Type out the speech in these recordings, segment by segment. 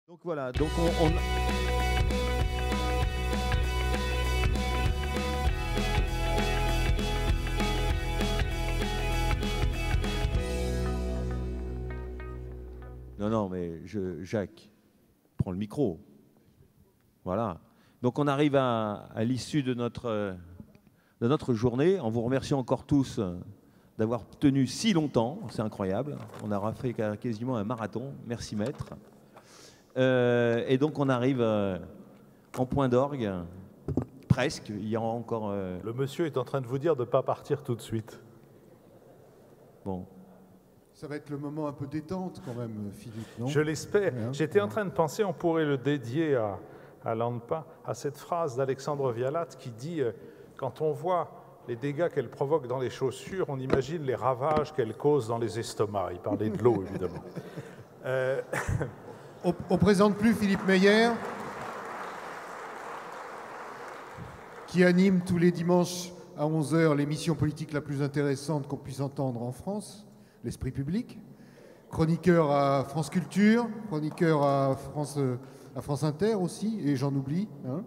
Donc voilà, donc Non, mais Jacques, prends le micro. Voilà. Donc on arrive à l'issue de notre journée, en vous remerciant encore tous d'avoir tenu si longtemps. C'est incroyable. On aura fait quasiment un marathon. Merci maître. Et donc on arrive en point d'orgue, presque. Il y aura encore... Le monsieur est en train de vous dire de ne pas partir tout de suite. Bon. Ça va être le moment un peu détente quand même, Philippe, non? Je l'espère. J'étais en train de penser, on pourrait le dédier à l'ANPA, à cette phrase d'Alexandre Vialat qui dit quand on voit les dégâts qu'elle provoque dans les chaussures, on imagine les ravages qu'elle cause dans les estomacs. Il parlait de l'eau, évidemment. On ne présente plus Philippe Meyer, qui anime tous les dimanches à 11h l'émission politique la plus intéressante qu'on puisse entendre en France, L'Esprit public, chroniqueur à France Culture, chroniqueur à France Inter aussi, et j'en oublie, hein,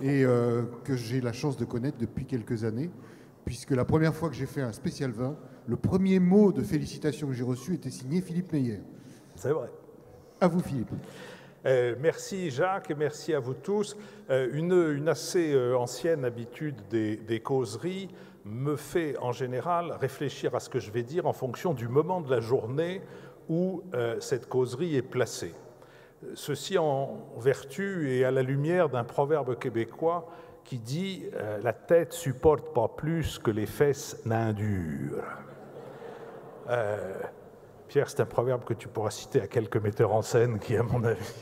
et que j'ai la chance de connaître depuis quelques années, puisque la première fois que j'ai fait un spécial vin, le premier mot de félicitations que j'ai reçu était signé Philippe Meyer. C'est vrai. À vous, Philippe. Merci Jacques et merci à vous tous. Une assez ancienne habitude des causeries me fait en général réfléchir à ce que je vais dire en fonction du moment de la journée où cette causerie est placée. Ceci en vertu et à la lumière d'un proverbe québécois qui dit « La tête supporte pas plus que les fesses n'endurent ». Pierre, c'est un proverbe que tu pourras citer à quelques metteurs en scène qui, à mon avis...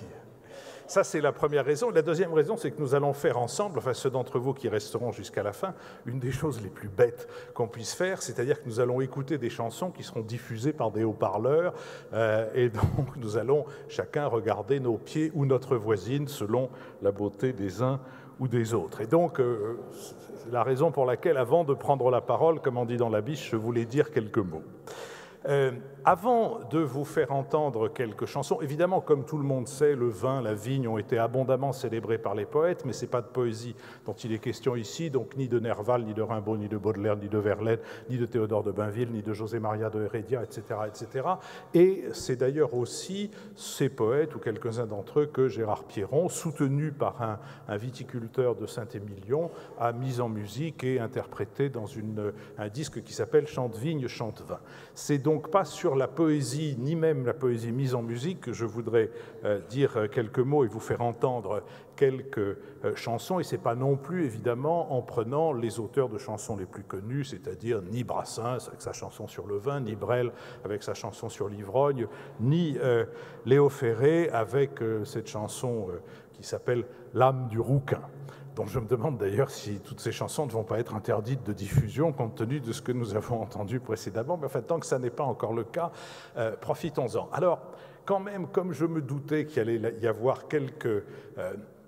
Ça, c'est la première raison. La deuxième raison, c'est que nous allons faire ensemble, enfin ceux d'entre vous qui resteront jusqu'à la fin, une des choses les plus bêtes qu'on puisse faire, c'est-à-dire que nous allons écouter des chansons qui seront diffusées par des haut-parleurs et donc nous allons chacun regarder nos pieds ou notre voisine selon la beauté des uns ou des autres. Et donc, c'est la raison pour laquelle, avant de prendre la parole, comme on dit dans la biche, je voulais dire quelques mots. Avant de vous faire entendre quelques chansons, évidemment, comme tout le monde sait, le vin, la vigne ont été abondamment célébrés par les poètes, mais ce n'est pas de poésie dont il est question ici, donc ni de Nerval, ni de Rimbaud, ni de Baudelaire, ni de Verlaine, ni de Théodore de Bainville, ni de José Maria de Heredia, etc., etc. Et c'est d'ailleurs aussi ces poètes, ou quelques-uns d'entre eux, que Gérard Pierron, soutenu par un viticulteur de Saint-Émilion, a mis en musique et interprété dans un disque qui s'appelle « Chante vigne, chante vin ». C'est donc pas sur la poésie, ni même la poésie mise en musique, que je voudrais dire quelques mots et vous faire entendre quelques chansons, et ce n'est pas non plus, évidemment, en prenant les auteurs de chansons les plus connus, c'est-à-dire ni Brassens avec sa chanson sur le vin, ni Brel avec sa chanson sur l'ivrogne, ni Léo Ferré avec cette chanson qui s'appelle « L'âme du rouquin ». Donc je me demande d'ailleurs si toutes ces chansons ne vont pas être interdites de diffusion compte tenu de ce que nous avons entendu précédemment. Mais enfin, tant que ça n'est pas encore le cas, profitons-en. Alors, quand même, comme je me doutais qu'il allait y avoir quelques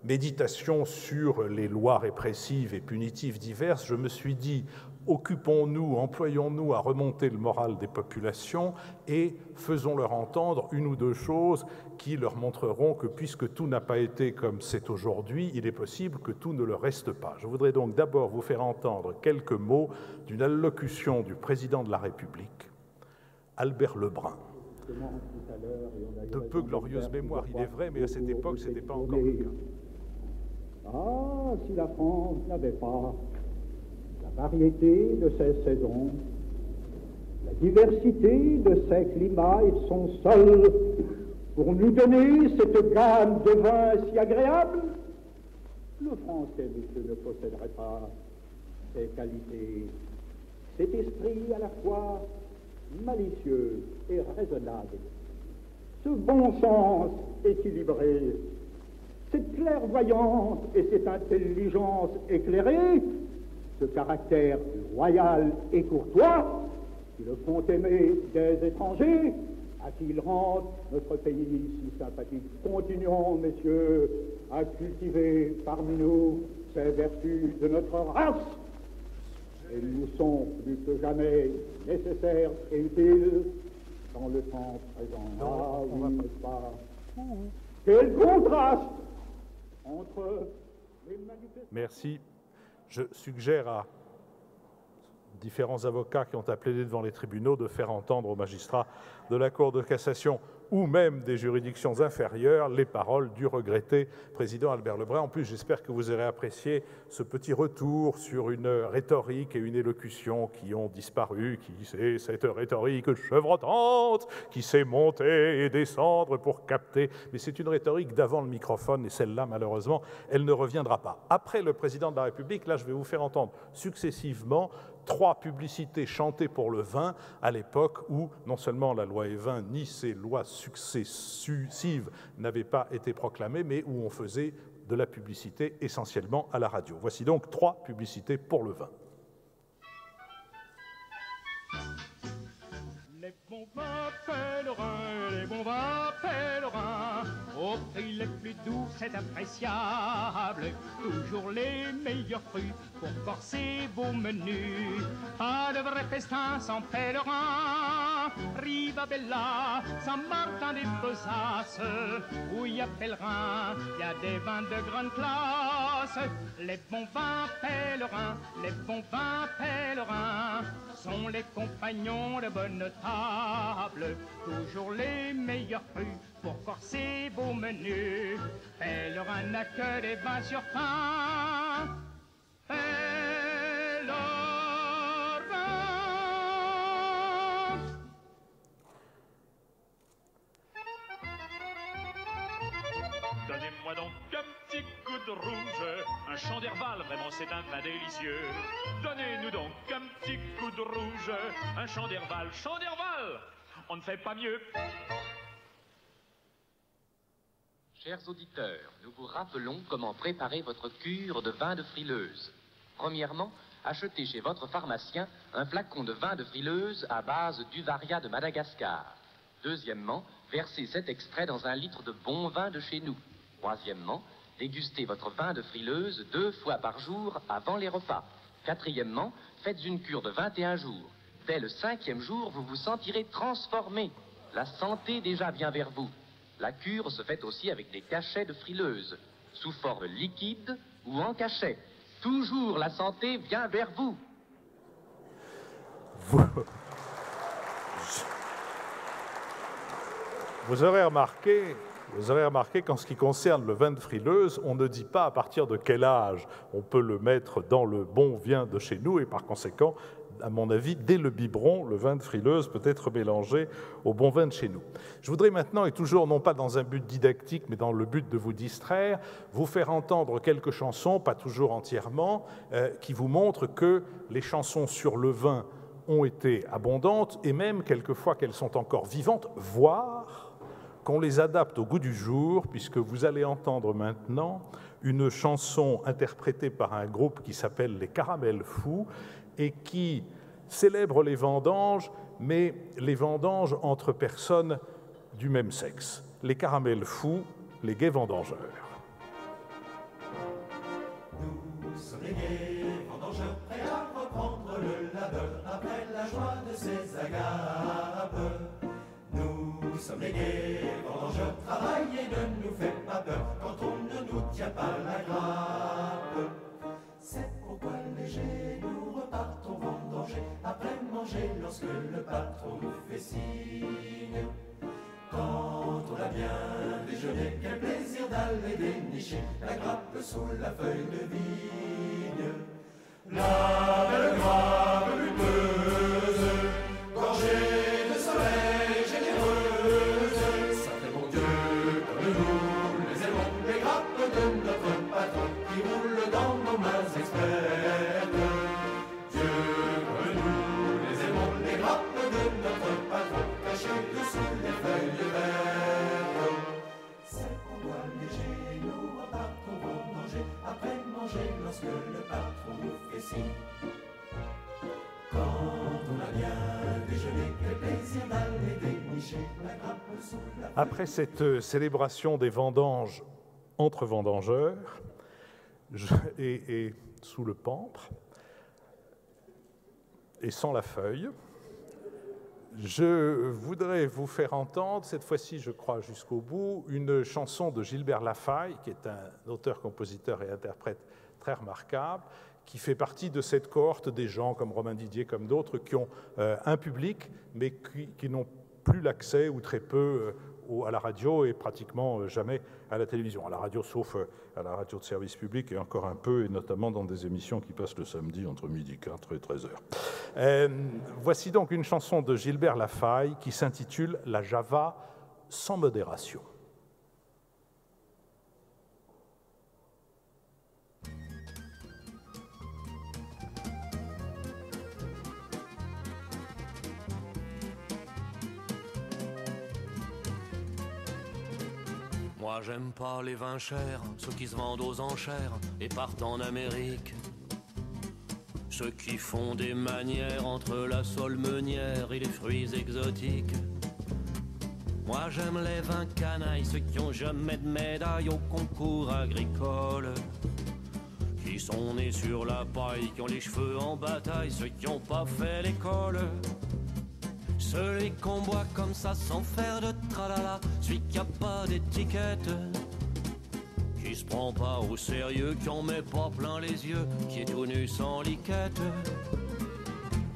méditations sur les lois répressives et punitives diverses, je me suis dit, occupons-nous, employons-nous à remonter le moral des populations et faisons-leur entendre une ou deux choses qui leur montreront que puisque tout n'a pas été comme c'est aujourd'hui, il est possible que tout ne le reste pas. Je voudrais donc d'abord vous faire entendre quelques mots d'une allocution du président de la République, Albert Lebrun. De peu glorieuse mémoire, il est vrai, mais à cette époque, ce n'était pas encore le cas. Ah, si la France n'avait pas la variété de ses saisons, la diversité de ses climats et de son sol, pour nous donner cette gamme de vins si agréable, le Français, monsieur, ne posséderait pas ces qualités, cet esprit à la fois malicieux et raisonnable, ce bon sens équilibré, cette clairvoyance et cette intelligence éclairée, ce caractère royal et courtois qui le font aimer des étrangers, à qui il rend notre pays si sympathique. Continuons, messieurs, à cultiver parmi nous ces vertus de notre race. Elles nous sont plus que jamais nécessaires et utiles dans le temps présent. Non, ah oui, n'est-ce pas? Quel contraste entre les manifestations... Merci. Je suggère à différents avocats qui ont appelé devant les tribunaux de faire entendre aux magistrats de la Cour de cassation ou même des juridictions inférieures les paroles du regretté président Albert Lebrun. En plus, j'espère que vous aurez apprécié ce petit retour sur une rhétorique et une élocution qui ont disparu, qui c'est cette rhétorique chevrotante qui sait monter et descendre pour capter. Mais c'est une rhétorique d'avant le microphone et celle-là, malheureusement, elle ne reviendra pas. Après le président de la République, là, je vais vous faire entendre successivement 3 publicités chantées pour le vin à l'époque où non seulement la loi Evin ni ses lois successives n'avaient pas été proclamées, mais où on faisait de la publicité essentiellement à la radio. Voici donc 3 publicités pour le vin. Les bons vins pèlerins, les bons vins pèlerins, au prix les plus doux, c'est appréciable. Toujours les meilleurs fruits pour corser vos menus. Pas de vrai festin sans pèlerin. Rivabella, Saint-Martin des Besaces, où il y a pèlerin, il y a des vins de grande classe. Les bons vins pèlerins, les bons vins pèlerins, sont les compagnons de bonne table. Toujours les meilleurs crus pour corser vos menus. Pèlerin n'a que des vins sur pain. Pèlerin. Donnez-moi donc un petit coup de rouge, un champ d'Herval, vraiment c'est un vin délicieux. Donnez-nous donc un petit coup de rouge, un champ d'Herval, on ne fait pas mieux. Chers auditeurs, nous vous rappelons comment préparer votre cure de vin de frileuse. Premièrement, achetez chez votre pharmacien un flacon de vin de frileuse à base d'Uvaria de Madagascar. Deuxièmement, versez cet extrait dans 1 litre de bon vin de chez nous. Troisièmement, dégustez votre vin de frileuse 2 fois par jour avant les repas. Quatrièmement, faites une cure de 21 jours. Dès le 5e jour, vous vous sentirez transformé. La santé déjà vient vers vous. La cure se fait aussi avec des cachets de frileuse, sous forme liquide ou en cachet. Toujours la santé vient vers vous. Vous aurez remarqué qu'en ce qui concerne le vin de frileuse, on ne dit pas à partir de quel âge on peut le mettre dans le bon vin de chez nous et par conséquent, à mon avis, dès le biberon, le vin de frileuse peut être mélangé au bon vin de chez nous. Je voudrais maintenant, et toujours non pas dans un but didactique, mais dans le but de vous distraire, vous faire entendre quelques chansons, pas toujours entièrement, qui vous montrent que les chansons sur le vin ont été abondantes et même quelquefois qu'elles sont encore vivantes, voire qu'on les adapte au goût du jour, puisque vous allez entendre maintenant une chanson interprétée par un groupe qui s'appelle les Caramels Fous et qui célèbre les vendanges, mais les vendanges entre personnes du même sexe. Les Caramels Fous, les gays vendangeurs. Nous sommes les gays vendangeurs, prêts à reprendre le labeur après la joie de ces agapes. Nous sommes les gays vendangeurs, travailler ne nous fait pas peur quand on ne nous tient pas la grappe. C'est pourquoi léger nous repartons vendanger après manger lorsque le patron nous fait signe. Quand on a bien déjeuné, quel plaisir d'aller dénicher la grappe sous la feuille de vigne. La belle grappe luteuse, gorgée de soleil généreuse, sacré bon Dieu, comme nous les aimons, les grappes de notre patron qui roulent dans nos mains expertes. Dieu, comme nous les aimons, les grappes de notre patron cachées dessous les feuilles vertes. C'est pourquoi léger nous repartons vendanger après manger lorsque le patron nous fait signe. Quand on a bien déjeuné, quel plaisir d'aller dénicher la grappe sous la feuille. Après cette célébration des vendanges entre vendangeurs et sous le pampre et sans la feuille, Je voudrais vous faire entendre, cette fois-ci, je crois, jusqu'au bout, une chanson de Gilbert Lafaille, qui est un auteur, compositeur et interprète très remarquable, qui fait partie de cette cohorte des gens, comme Romain Didier, comme d'autres, qui ont un public, mais qui n'ont plus l'accès, ou très peu, à la radio et pratiquement jamais à la télévision. À la radio, sauf à la radio de service public, et encore un peu, et notamment dans des émissions qui passent le samedi entre midi 4 et 13h. Voici donc une chanson de Gilbert Lafaille qui s'intitule « La Java sans modération ». Moi j'aime pas les vins chers, ceux qui se vendent aux enchères et partent en Amérique. Ceux qui font des manières entre la solmeunière et les fruits exotiques. Moi j'aime les vins canailles, ceux qui ont jamais de médaille au concours agricole. Qui sont nés sur la paille, qui ont les cheveux en bataille, ceux qui ont pas fait l'école. Celui qu'on boit comme ça sans faire de tralala, celui qui a pas d'étiquette, qui se prend pas au sérieux, qui en met pas plein les yeux, qui est tout nu sans liquette.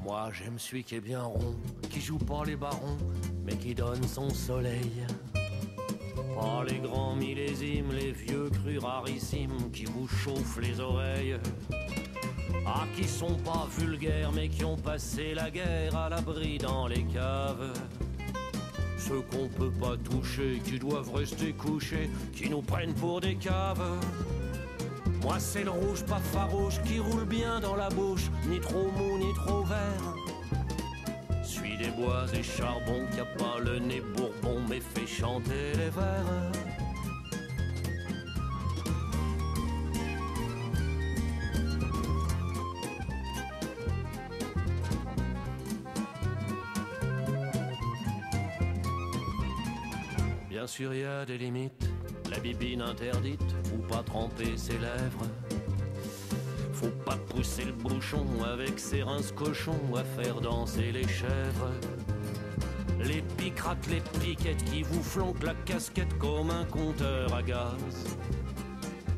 Moi j'aime celui qui est bien rond, qui joue pas les barons, mais qui donne son soleil. Pas les grands millésimes, les vieux crus rarissimes, qui vous chauffent les oreilles. Ah, qui sont pas vulgaires mais qui ont passé la guerre à l'abri dans les caves. Ceux qu'on peut pas toucher, qui doivent rester couchés, qui nous prennent pour des caves. Moi c'est le rouge pas farouche, qui roule bien dans la bouche, ni trop mou ni trop vert. Suis des bois et charbons, qui a pas le nez bourbon mais fait chanter les vers. Bien sûr, y a des limites, la bibine interdite, ou pas tremper ses lèvres. Faut pas pousser le bouchon avec ses rinces cochons à faire danser les chèvres. Les picrates, les piquettes qui vous flanquent la casquette comme un compteur à gaz.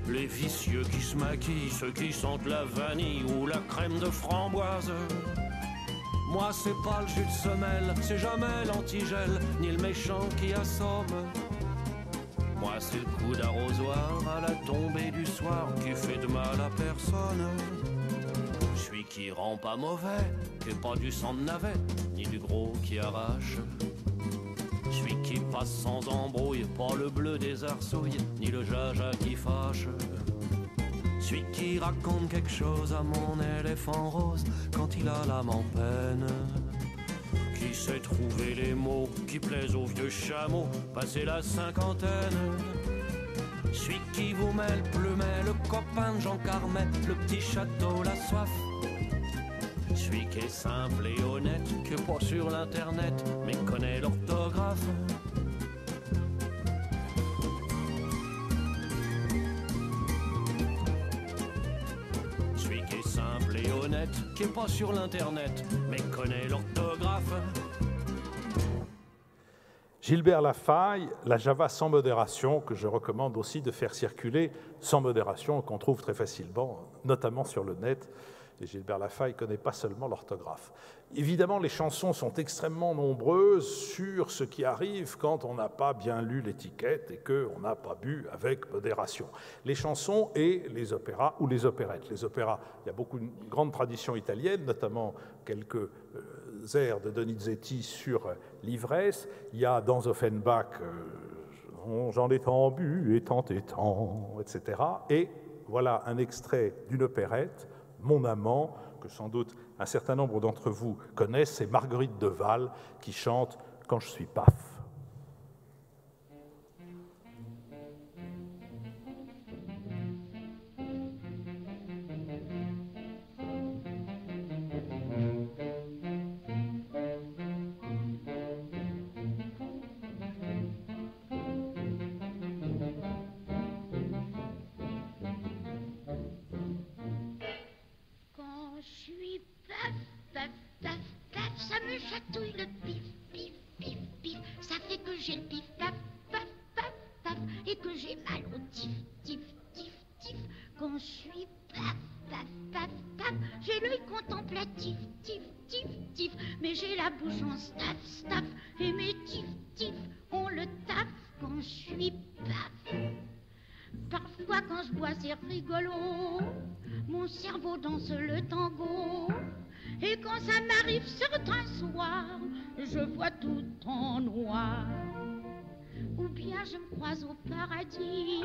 Les vicieux qui se maquillent, ceux qui sentent la vanille ou la crème de framboise. Moi c'est pas le jus de semelle, c'est jamais l'antigel, ni le méchant qui assomme. Moi c'est le coup d'arrosoir à la tombée du soir qui fait de mal à personne. Celui qui rend pas mauvais, qui est pas du sang de navet, ni du gros qui arrache. Celui qui passe sans embrouille, pas le bleu des arsouilles, ni le jaja qui fâche. Celui qui raconte quelque chose à mon éléphant rose quand il a l'âme en peine. Qui sait trouver les mots qui plaisent aux vieux chameaux, passer la cinquantaine. Celui qui vous met le plumet, le copain de Jean Carmet, le petit château, la soif. Celui qui est simple et honnête, qui est pas sur l'internet, mais connaît l'orthographe. Qui est pas sur l'internet, mais connaît l'orthographe. Gilbert Lafaille, La Java sans modération, que je recommande aussi de faire circuler sans modération, qu'on trouve très facilement, notamment sur le net. Et Gilbert Lafaille ne connaît pas seulement l'orthographe. Évidemment, les chansons sont extrêmement nombreuses sur ce qui arrive quand on n'a pas bien lu l'étiquette et qu'on n'a pas bu avec modération. Les chansons et les opéras ou les opérettes. Les opéras, il y a beaucoup de grandes traditions italiennes, notamment quelques airs de Donizetti sur l'ivresse. Il y a dans Offenbach J'en ai tant bu et tant, etc. Et voilà un extrait d'une opérette, Mon amant, que sans doute un certain nombre d'entre vous connaissent, c'est Marguerite de Val qui chante « Quand je suis paf ». Ça me chatouille le pif, mal au tif, tif, tif, tif. Quand je suis paf, paf, paf, paf, j'ai l'œil contemplatif, tif, tif, tif. Mais j'ai la bouche en staff, staff. Et mes tif, tif, on le tape quand je suis paf. Parfois quand je bois c'est rigolo, mon cerveau danse le tango. Et quand ça m'arrive certains soirs, je vois tout en noir. Ou bien je me croise au paradis,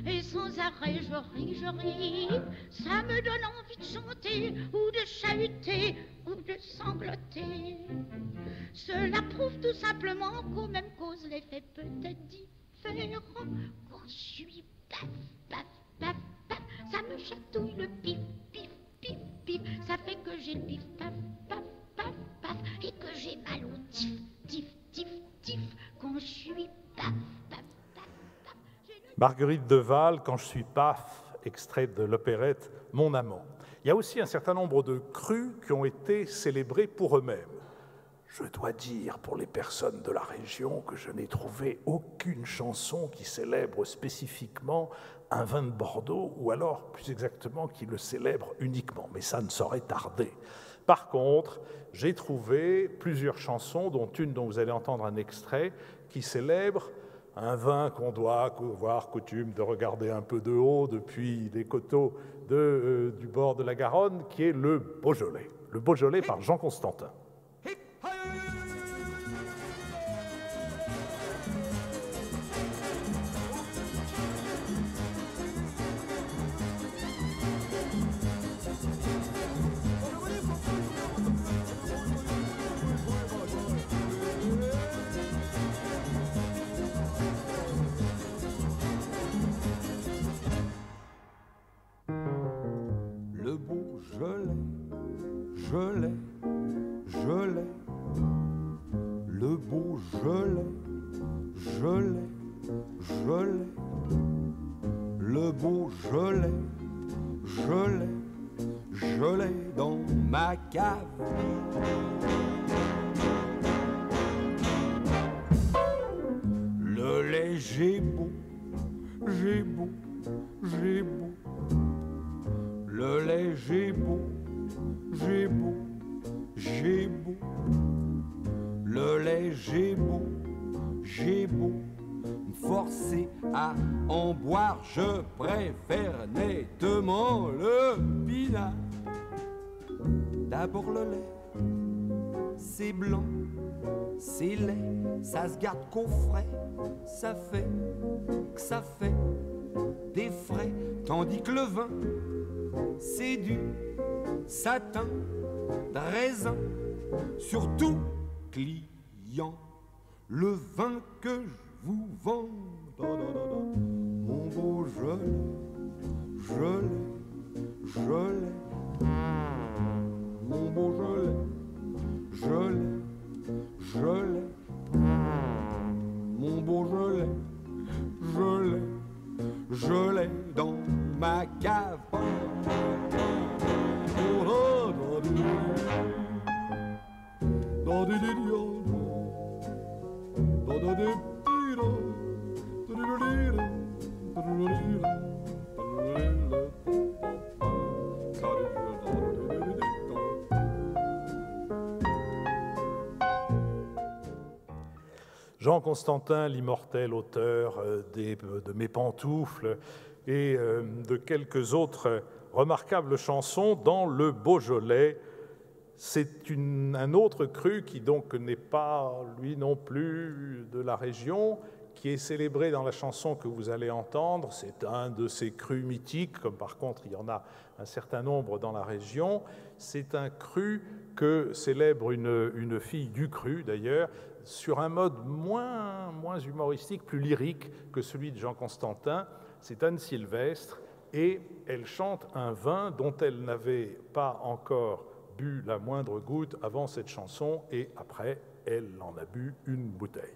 et sans arrêt je ris. Ça me donne envie de chanter, ou de chahuter, ou de sangloter. Cela prouve tout simplement qu'aux mêmes causes l'effet peut être différent. Quand je suis paf, paf, paf, paf, ça me chatouille le pif, pif, pif, pif. Ça fait que j'ai le pif, paf, paf, paf, paf, et que j'ai mal au tif, tif, tif, tif. Quand je suis paf, paf, paf, paf. Marguerite de Waal, Quand je suis paf, extrait de l'opérette Mon amant. Il y a aussi un certain nombre de crus qui ont été célébrés pour eux-mêmes. Je dois dire pour les personnes de la région que je n'ai trouvé aucune chanson qui célèbre spécifiquement un vin de Bordeaux, ou alors, plus exactement, qui le célèbre uniquement. Mais ça ne saurait tarder. Par contre, j'ai trouvé plusieurs chansons, dont une dont vous allez entendre un extrait, qui célèbre un vin qu'on doit avoir coutume de regarder un peu de haut depuis les coteaux du bord de la Garonne, qui est le Beaujolais. Le Beaujolais par Jean Constantin. Le Beaujolais, je l'ai. Le Beaujolais, je l'ai. Le Beaujolais, je l'ai dans ma cave. Le lait, j'ai beau. Le lait, j'ai beau. Le lait, j'ai beau. Me forcer à en boire, je préfère nettement le pinard. D'abord le lait, c'est blanc, c'est laid, ça se garde qu'au frais, ça fait des frais, tandis que le vin, c'est du satin, de raisin, surtout client, le vin que je vous vends, mon Beaujolais, je l'ai, mon Beaujolais, je l'ai, mon Beaujolais, je l'ai dans ma cave. Jean Constantin, l'immortel auteur de Mes pantoufles et de quelques autres remarquables chansons dans le Beaujolais. C'est un autre cru qui donc n'est pas, lui non plus, de la région, qui est célébré dans la chanson que vous allez entendre. C'est un de ces crus mythiques, comme par contre il y en a un certain nombre dans la région. C'est un cru que célèbre une fille du cru, d'ailleurs, sur un mode moins humoristique, plus lyrique que celui de Jean Constantin. C'est Anne Sylvestre, et elle chante un vin dont elle n'avait pas encore bu la moindre goutte avant cette chanson, et après, elle en a bu une bouteille.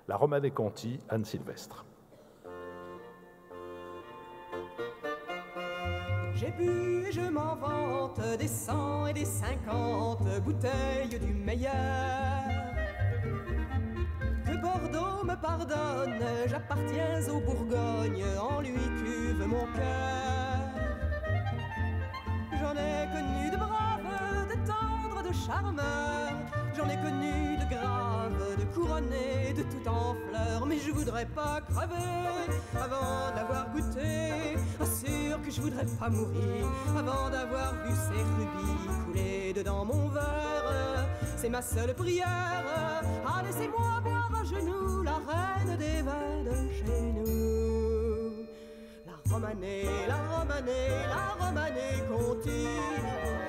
La Romane Conti, Anne Sylvestre. J'ai bu et je m'en vante des 100 et des 50 bouteilles du meilleur. Que Bordeaux me pardonne pardonne, j'appartiens au Bourgogne, en lui cuve mon cœur. J'en ai connu de braves, de tendres, de charmeurs, j'en ai connu de graves, de couronnés, de tout en fleurs, mais je voudrais pas crever avant d'avoir goûté. Assure que je voudrais pas mourir avant d'avoir vu ces rubis couler dedans mon verre. C'est ma seule prière. Ah, laissez-moi boire à genoux la reine des vins de chez nous. La Romanée, la Romanée, la Romanée Conti.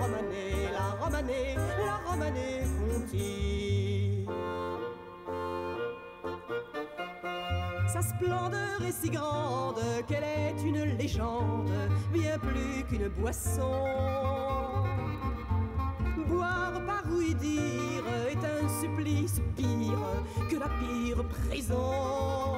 La Romanée, la Romanée, la Romanée Conti. Sa splendeur est si grande qu'elle est une légende, bien plus qu'une boisson. Boire par ouï dire est un supplice pire que la pire prison.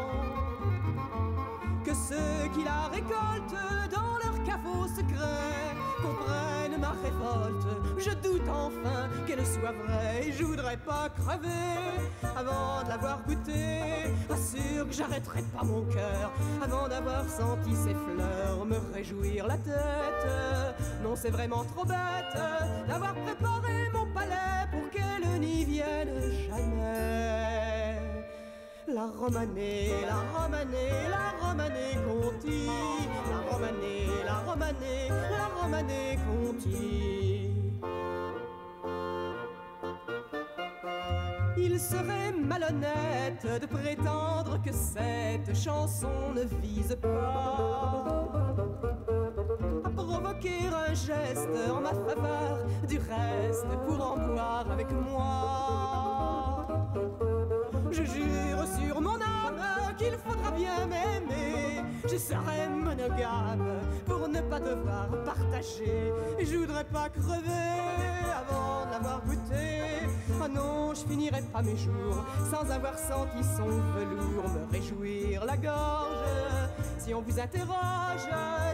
Que ceux qui la récoltent dans leur caveau secret comprennent ma révolte. Je doute enfin qu'elle soit vraie et je voudrais pas crever avant de l'avoir goûtée. Assure que j'arrêterai pas mon cœur avant d'avoir senti ses fleurs me réjouir la tête. Non, c'est vraiment trop bête d'avoir préparé mon palais pour qu'elle n'y vienne jamais. La Romanée, la Romanée, la Romanée Conti. La Romanée, la Romanée, la Romanée Conti. Il serait malhonnête de prétendre que cette chanson ne vise pas à provoquer un geste en ma faveur, du reste pour en boire avec moi. Je jure sur mon âme qu'il faudra bien m'aimer. Je serai monogame pour ne pas devoir partager. Je voudrais pas crever avant de l'avoir goûté. Ah non, je finirai pas mes jours sans avoir senti son velours me réjouir la gorge. Si on vous interroge,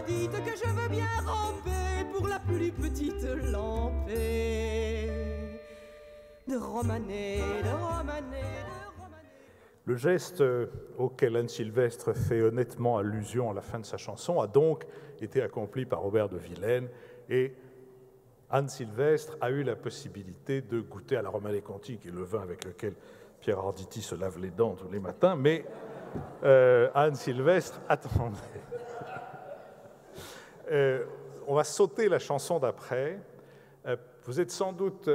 dites que je veux bien ramper pour la plus petite lampée. De Romanée, de Romanée, de... Le geste auquel Anne Sylvestre fait honnêtement allusion à la fin de sa chanson a donc été accompli par Robert de Vilaine et Anne Sylvestre a eu la possibilité de goûter à la Romanée Conti, qui est le vin avec lequel Pierre Arditi se lave les dents tous les matins, mais Anne Sylvestre, attendez. On va sauter la chanson d'après. Vous êtes sans doute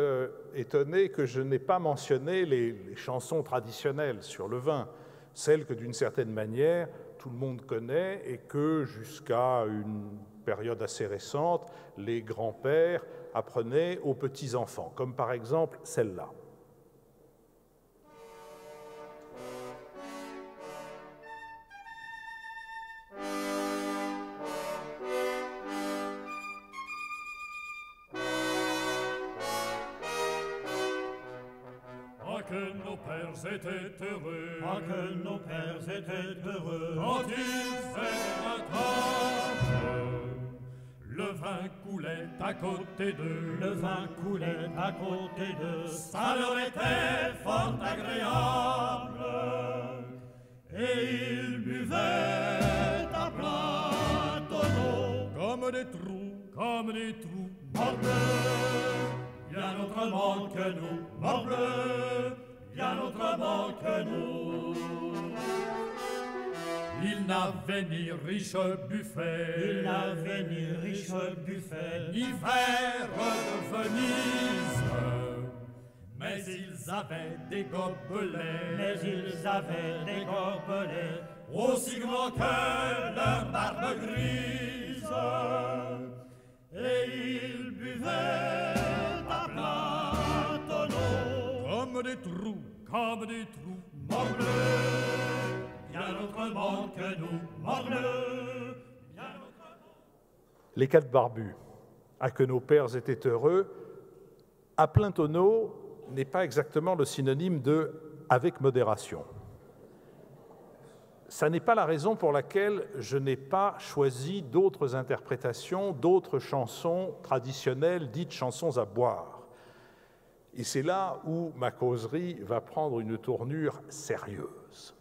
étonné que je n'ai pas mentionné les chansons traditionnelles sur le vin, celles que d'une certaine manière tout le monde connaît et que jusqu'à une période assez récente, les grands-pères apprenaient aux petits-enfants, comme par exemple celle-là. Étaient heureux, ah que nos pères étaient heureux, quand ils faisaient la table. Le vin coulait à côté d'eux, le vin coulait à côté d'eux, ça leur était fort agréable. Et ils buvaient à plein tonneau, comme des trous, morbleu, bien autrement que nous, morbleu, bien autrement que nous. Il n'avait ni riche buffet, ni verre de Venise, mais ils avaient des gobelets, aussi grands que leur barbe grise, et ils buvaient à plein tonneau, comme des trous, morbleu, bien autrement que nous, morbleu, bien autrement. Les quatre barbus, à que nos pères étaient heureux, à plein tonneau n'est pas exactement le synonyme de « avec modération ». Ça n'est pas la raison pour laquelle je n'ai pas choisi d'autres interprétations, d'autres chansons traditionnelles, dites chansons à boire. Et c'est là où ma causerie va prendre une tournure sérieuse.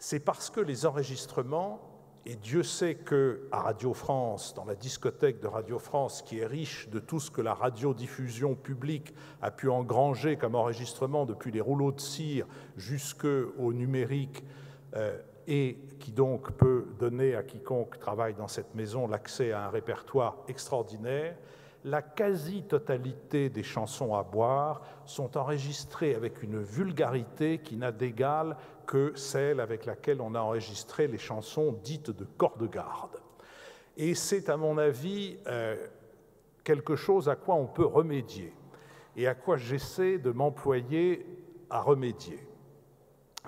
c'est parce que les enregistrements, et Dieu sait qu'à Radio France, dans la discothèque de Radio France, qui est riche de tout ce que la radiodiffusion publique a pu engranger comme enregistrement depuis les rouleaux de cire jusqu'au numérique, et qui donc peut donner à quiconque travaille dans cette maison l'accès à un répertoire extraordinaire, la quasi-totalité des chansons à boire sont enregistrées avec une vulgarité qui n'a d'égal que celle avec laquelle on a enregistré les chansons dites de corps de garde. Et c'est, à mon avis, quelque chose à quoi on peut remédier et à quoi j'essaie de m'employer à remédier.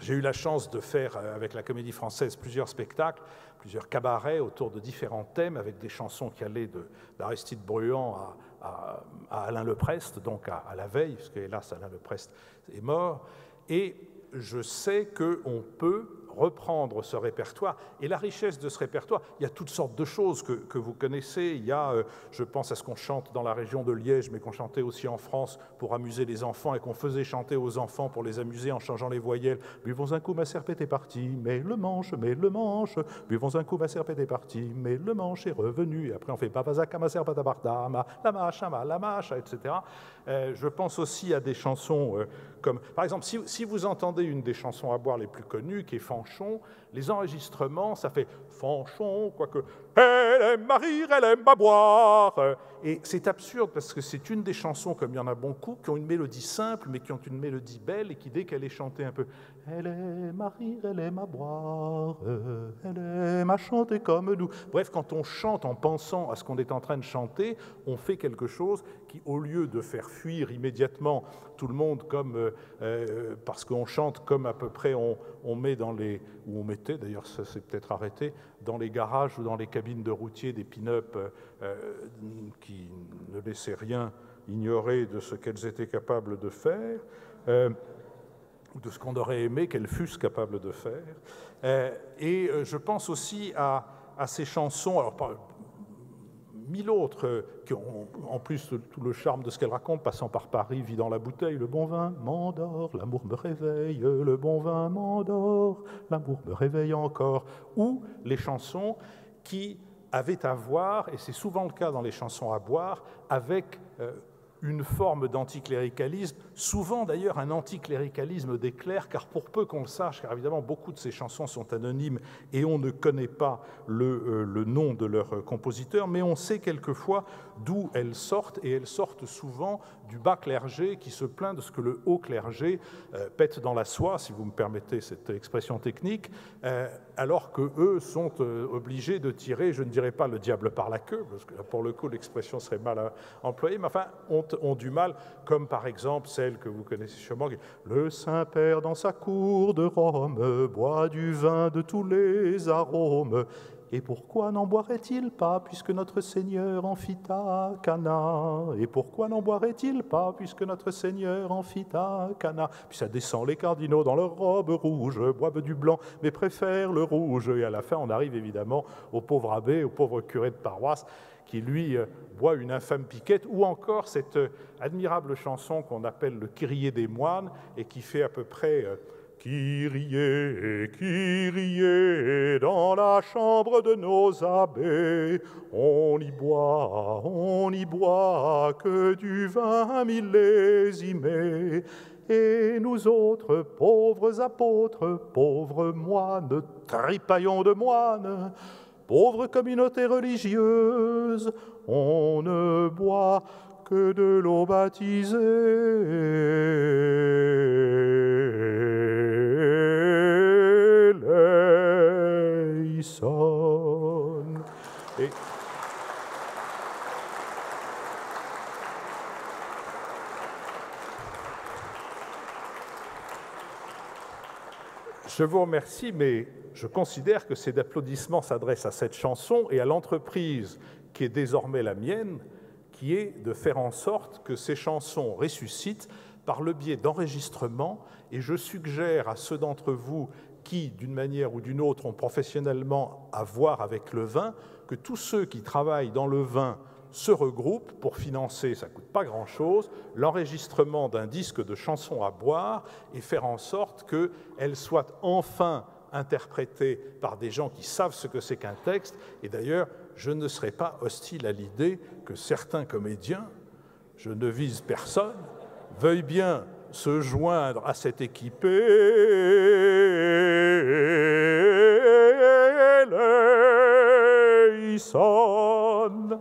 J'ai eu la chance de faire, avec la Comédie Française, plusieurs spectacles, plusieurs cabarets autour de différents thèmes, avec des chansons qui allaient d'Aristide Bruand à Alain Leprest, donc à la veille, parce que hélas Alain Leprest est mort. Et je sais qu'on peut reprendre ce répertoire. Et la richesse de ce répertoire, il y a toutes sortes de choses que vous connaissez. Il y a, je pense à ce qu'on chante dans la région de Liège, mais qu'on chantait aussi en France pour amuser les enfants et qu'on faisait chanter aux enfants pour les amuser en changeant les voyelles. Buvons un coup, ma serpette est partie, mais le manche. Buvons un coup, ma serpette est partie, mais le manche est revenu. Et après, on fait papazaka, ma serpette à bardama, la macha, etc. Je pense aussi à des chansons comme, par exemple, si vous entendez une des chansons à boire les plus connues, qui est Fanchon, les enregistrements, ça fait Fanchon, quoique elle aime à rire, elle aime à boire. Et c'est absurde parce que c'est une des chansons, comme il y en a beaucoup, qui ont une mélodie simple, mais qui ont une mélodie belle et qui, dès qu'elle est chantée un peu, elle aime à rire, elle aime à boire, elle aime à chanter comme nous. Bref, quand on chante en pensant à ce qu'on est en train de chanter, on fait quelque chose qui, au lieu de faire fuir immédiatement tout le monde, comme parce qu'on chante comme à peu près on met dans les, ou on mettait, d'ailleurs ça s'est peut-être arrêté, dans les garages ou dans les cabines de routiers des pin-up qui ne laissaient rien ignorer de ce qu'elles étaient capables de faire, ou de ce qu'on aurait aimé qu'elles fussent capables de faire. Et je pense aussi à ces chansons, alors mille autres qui ont en plus tout le charme de ce qu'elle raconte, passant par Paris, vidant la bouteille, le bon vin m'endort, l'amour me réveille, le bon vin m'endort, l'amour me réveille encore, ou les chansons qui avaient à voir, et c'est souvent le cas dans les chansons à boire, avec une forme d'anticléricalisme, souvent d'ailleurs un anticléricalisme d'éclair, car pour peu qu'on le sache, car évidemment beaucoup de ces chansons sont anonymes et on ne connaît pas le nom de leur compositeur, mais on sait quelquefois d'où elles sortent, et elles sortent souvent du bas clergé qui se plaint de ce que le haut clergé pète dans la soie, si vous me permettez cette expression technique, alors qu'eux sont obligés de tirer, je ne dirais pas le diable par la queue, parce que pour le coup l'expression serait mal employée, mais enfin ont du mal, comme par exemple celle que vous connaissez sûrement, le Saint-Père dans sa cour de Rome boit du vin de tous les arômes. Et pourquoi n'en boirait-il pas, puisque notre Seigneur en fit à Cana? Et pourquoi n'en boirait-il pas, puisque notre Seigneur en fit à Cana? Puis ça descend, les cardinaux dans leurs robes rouges boivent du blanc, mais préfèrent le rouge. Et à la fin, on arrive évidemment au pauvre abbé, au pauvre curé de paroisse, qui lui boit une infâme piquette, ou encore cette admirable chanson qu'on appelle le Kyrie des moines, et qui fait à peu près... Kyrie, Kyrie, dans la chambre de nos abbés, on y boit que du vin millésimé. Et nous autres, pauvres apôtres, pauvres moines, tripaillons de moines, pauvres communautés religieuses, on ne boit que de l'eau baptisée. Et je vous remercie, mais je considère que ces applaudissements s'adressent à cette chanson et à l'entreprise qui est désormais la mienne, qui est de faire en sorte que ces chansons ressuscitent par le biais d'enregistrements, et je suggère à ceux d'entre vous qui, d'une manière ou d'une autre, ont professionnellement à voir avec le vin, que tous ceux qui travaillent dans le vin se regroupent pour financer, ça ne coûte pas grand-chose, l'enregistrement d'un disque de chansons à boire et faire en sorte qu'elles soient enfin interprété par des gens qui savent ce que c'est qu'un texte. Et d'ailleurs, je ne serais pas hostile à l'idée que certains comédiens, je ne vise personne, veuillent bien se joindre à cette équipée. Eleison.